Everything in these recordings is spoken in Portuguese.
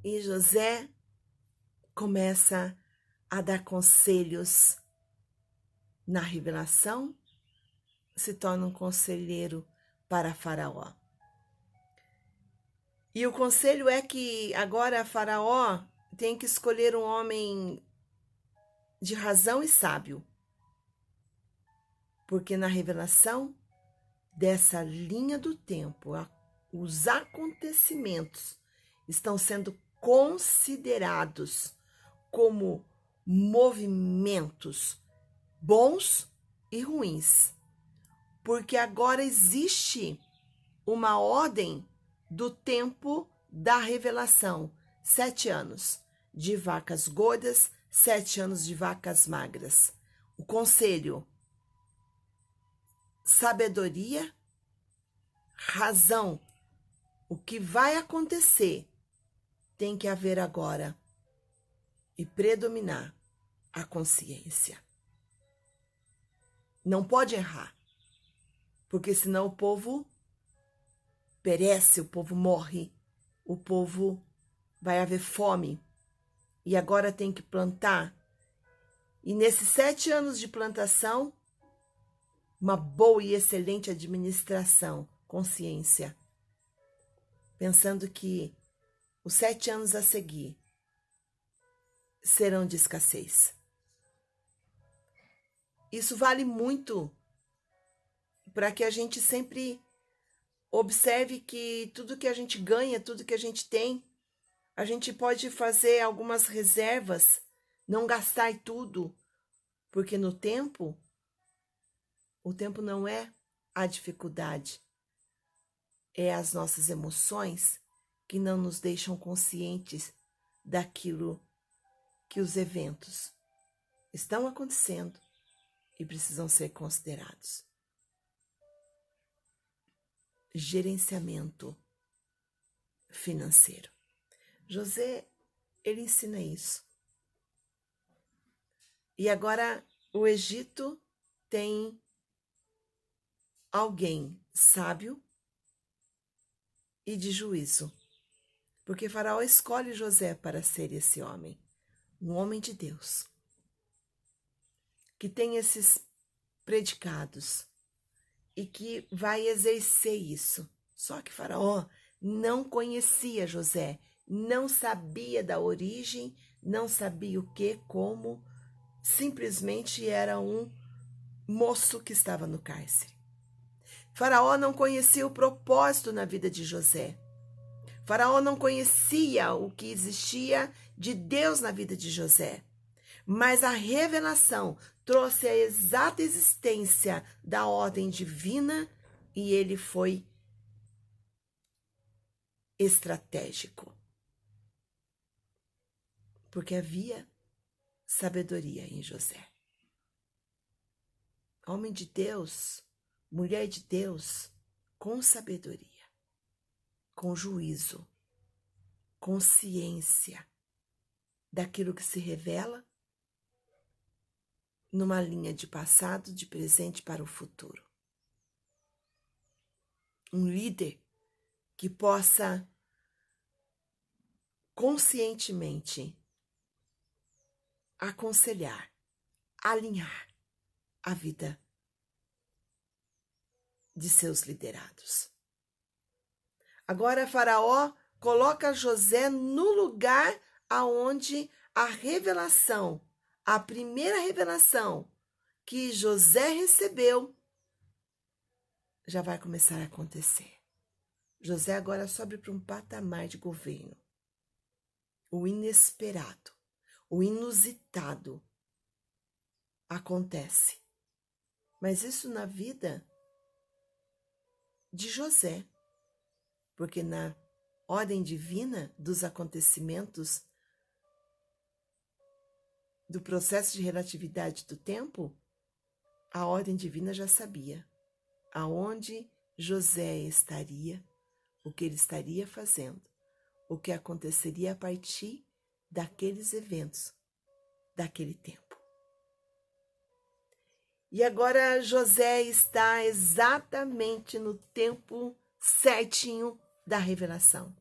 E José começa a dar conselhos na revelação, se torna um conselheiro para Faraó. E o conselho é que agora Faraó tem que escolher um homem de razão e sábio. Porque na revelação dessa linha do tempo, os acontecimentos estão sendo considerados como movimentos bons e ruins. Porque agora existe uma ordem do tempo da revelação. 7 anos de vacas gordas, 7 anos de vacas magras. O conselho: sabedoria, razão. O que vai acontecer tem que haver agora e predominar a consciência. Não pode errar, porque senão o povo perece, o povo morre, o povo vai haver fome. E agora tem que plantar. E nesses 7 anos de plantação, uma boa e excelente administração, consciência. Pensando que os 7 anos a seguir serão de escassez. Isso vale muito para que a gente sempre observe que tudo que a gente ganha, tudo que a gente tem, a gente pode fazer algumas reservas, não gastar tudo, porque no tempo, o tempo não é a dificuldade, é as nossas emoções que não nos deixam conscientes daquilo que os eventos estão acontecendo e precisam ser considerados. Gerenciamento financeiro. José, ele ensina isso. E agora o Egito tem alguém sábio e de juízo, porque Faraó escolhe José para ser esse homem, um homem de Deus, que tem esses predicados e que vai exercer isso. Só que Faraó não conhecia José, não sabia da origem, não sabia o que, como, simplesmente era um moço que estava no cárcere. Faraó não conhecia o propósito na vida de José. Faraó não conhecia o que existia de Deus na vida de José. Mas a revelação trouxe a exata existência da ordem divina e ele foi estratégico. Porque havia sabedoria em José. Homem de Deus, mulher de Deus, com sabedoria, com juízo, consciência daquilo que se revela numa linha de passado, de presente para o futuro. Um líder que possa conscientemente aconselhar, alinhar a vida de seus liderados. Agora Faraó coloca José no lugar aonde a revelação, a primeira revelação que José recebeu, já vai começar a acontecer. José agora sobe para um patamar de governo. O inesperado, o inusitado acontece. Mas isso na vida de José, porque na ordem divina dos acontecimentos do processo de relatividade do tempo, a ordem divina já sabia aonde José estaria, o que ele estaria fazendo, o que aconteceria a partir daqueles eventos, daquele tempo. E agora José está exatamente no tempo certinho da revelação.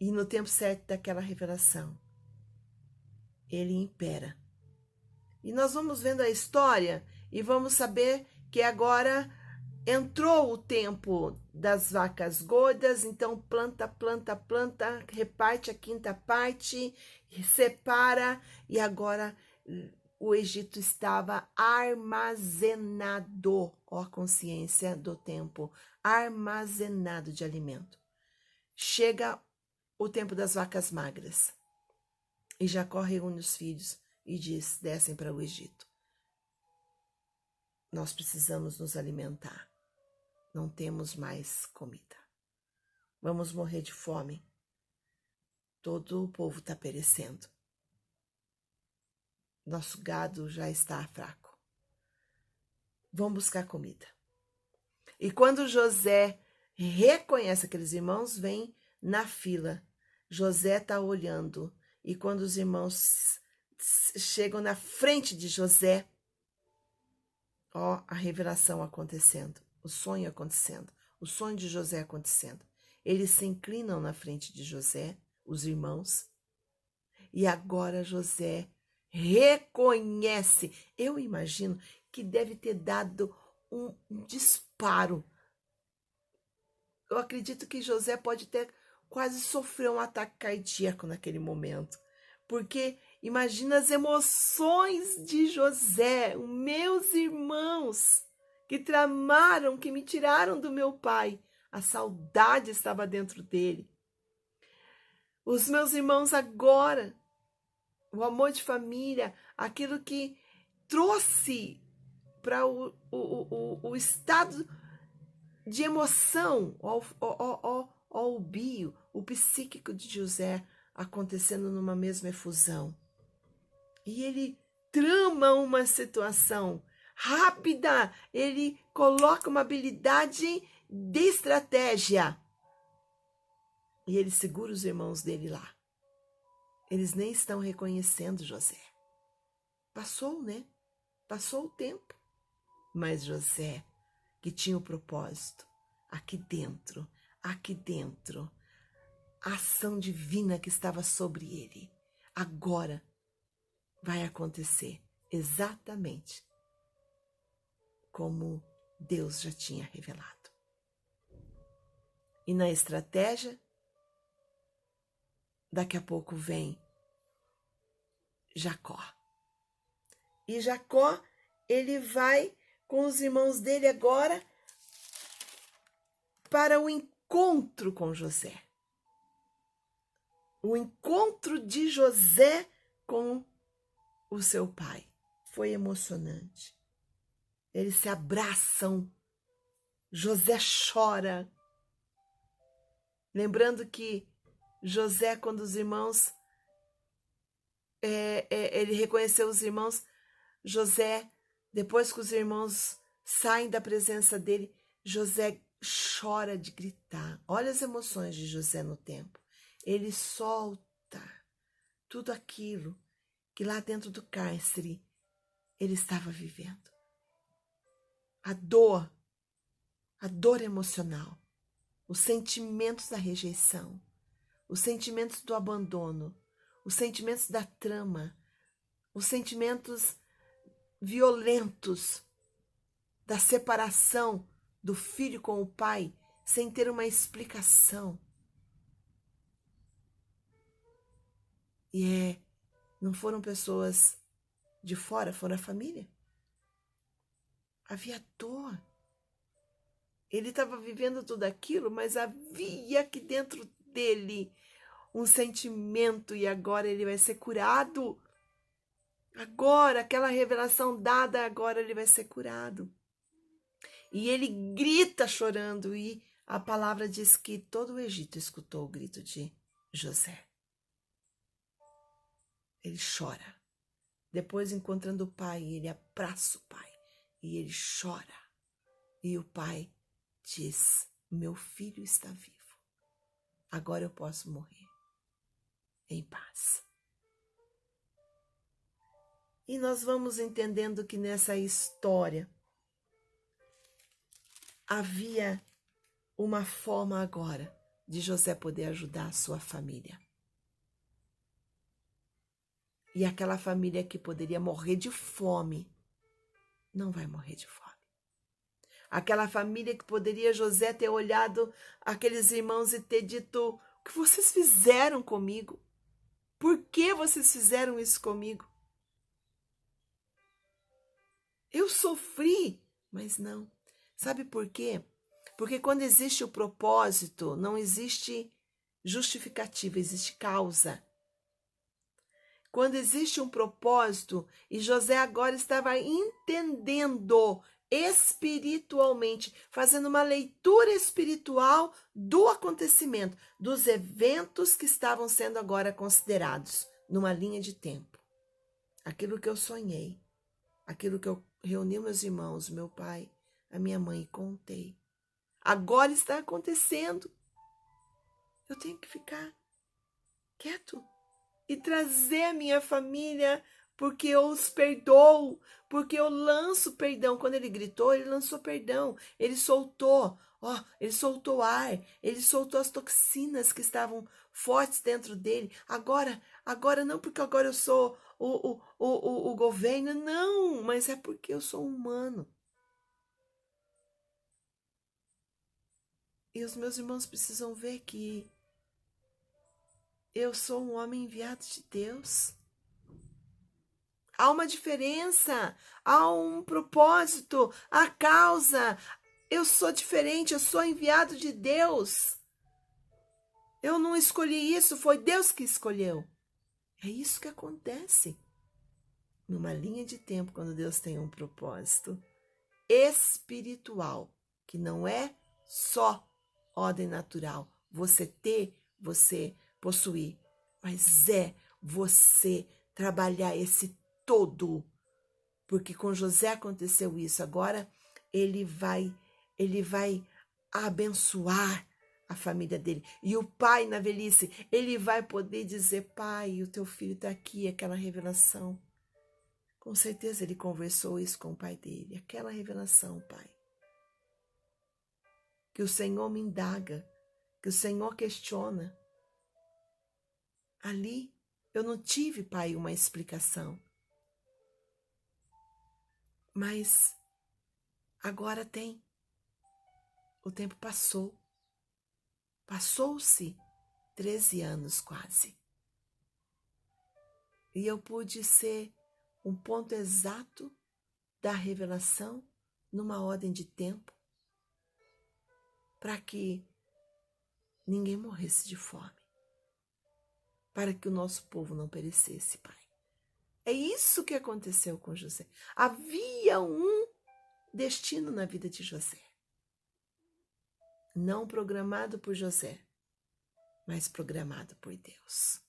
E no tempo certo daquela revelação, ele impera. E nós vamos vendo a história e vamos saber que agora entrou o tempo das vacas gordas, então planta, reparte a quinta parte, separa, e agora o Egito estava armazenado, ó a consciência do tempo, armazenado de alimento. Chega o tempo das vacas magras, e Jacó reúne os filhos e diz: descem para o Egito. Nós precisamos nos alimentar. Não temos mais comida. Vamos morrer de fome. Todo o povo está perecendo. Nosso gado já está fraco. Vamos buscar comida. E quando José reconhece aqueles irmãos, vem na fila. José está olhando. E quando os irmãos chegam na frente de José, ó, a revelação acontecendo, o sonho acontecendo, o sonho de José acontecendo. Eles se inclinam na frente de José, os irmãos, e agora José reconhece. Eu imagino que deve ter dado um disparo. Eu acredito que José pode ter quase sofrido um ataque cardíaco naquele momento, porque imagina as emoções de José, os meus irmãos que tramaram, que me tiraram do meu pai. A saudade estava dentro dele. Os meus irmãos agora, o amor de família, aquilo que trouxe para o estado de emoção, o bio, o psíquico de José acontecendo numa mesma efusão. E ele trama uma situação rápida, ele coloca uma habilidade de estratégia. E ele segura os irmãos dele lá. Eles nem estão reconhecendo José. Passou, né? Passou o tempo. Mas José, que tinha o propósito, aqui dentro, a ação divina que estava sobre ele, agora vai acontecer exatamente como Deus já tinha revelado. E na estratégia, daqui a pouco vem Jacó. E Jacó, ele vai com os irmãos dele agora para o encontro com José. O encontro de José com o seu pai. Foi emocionante. Eles se abraçam. José chora. Lembrando que José, quando os irmãos, ele reconheceu os irmãos, José, depois que os irmãos saem da presença dele, José chora de gritar. Olha as emoções de José no tempo. Ele solta tudo aquilo que lá dentro do cárcere ele estava vivendo. A dor emocional, os sentimentos da rejeição, os sentimentos do abandono, os sentimentos da trama, os sentimentos violentos da separação do filho com o pai sem ter uma explicação. E não foram pessoas de fora, foram a família. Havia dor. Ele estava vivendo tudo aquilo, mas havia aqui dentro dele um sentimento, e agora ele vai ser curado. Agora, aquela revelação dada, agora ele vai ser curado. E ele grita chorando, e a palavra diz que todo o Egito escutou o grito de José. Ele chora. Depois, encontrando o pai, ele abraça o pai e ele chora. E o pai diz: meu filho está vivo. Agora eu posso morrer em paz. E nós vamos entendendo que nessa história havia uma forma agora de José poder ajudar a sua família. E aquela família que poderia morrer de fome, não vai morrer de fome. Aquela família que poderia José ter olhado aqueles irmãos e ter dito: o que vocês fizeram comigo? Por que vocês fizeram isso comigo? Eu sofri, mas não. Sabe por quê? Porque quando existe o propósito, não existe justificativa, existe causa. Quando existe um propósito, e José agora estava entendendo espiritualmente, fazendo uma leitura espiritual do acontecimento, dos eventos que estavam sendo agora considerados numa linha de tempo. Aquilo que eu sonhei, aquilo que eu reuni meus irmãos, meu pai, a minha mãe e contei. Agora está acontecendo. Eu tenho que ficar quieto e trazer a minha família, porque eu os perdoo, porque eu lanço perdão. Quando ele gritou, ele lançou perdão. Ele soltou, ele soltou ar, ele soltou as toxinas que estavam fortes dentro dele. Agora não porque agora eu sou o governo, não, mas é porque eu sou humano. E os meus irmãos precisam ver que eu sou um homem enviado de Deus. Há uma diferença, há um propósito, há causa. Eu sou diferente, eu sou enviado de Deus. Eu não escolhi isso, foi Deus que escolheu. É isso que acontece numa linha de tempo quando Deus tem um propósito espiritual, que não é só ordem natural, você ter, você possuir, mas é você trabalhar esse todo, porque com José aconteceu isso. Agora ele vai abençoar a família dele, e o pai na velhice, ele vai poder dizer: pai, o teu filho está aqui, aquela revelação. Com certeza ele conversou isso com o pai dele, aquela revelação, pai. Que o Senhor me indaga, que o Senhor questiona. Ali eu não tive, pai, uma explicação. Mas agora tem. O tempo passou. Passou-se 13 anos quase. E eu pude ser um ponto exato da revelação numa ordem de tempo para que ninguém morresse de fome, para que o nosso povo não perecesse, pai. É isso que aconteceu com José. Havia um destino na vida de José, não programado por José, mas programado por Deus.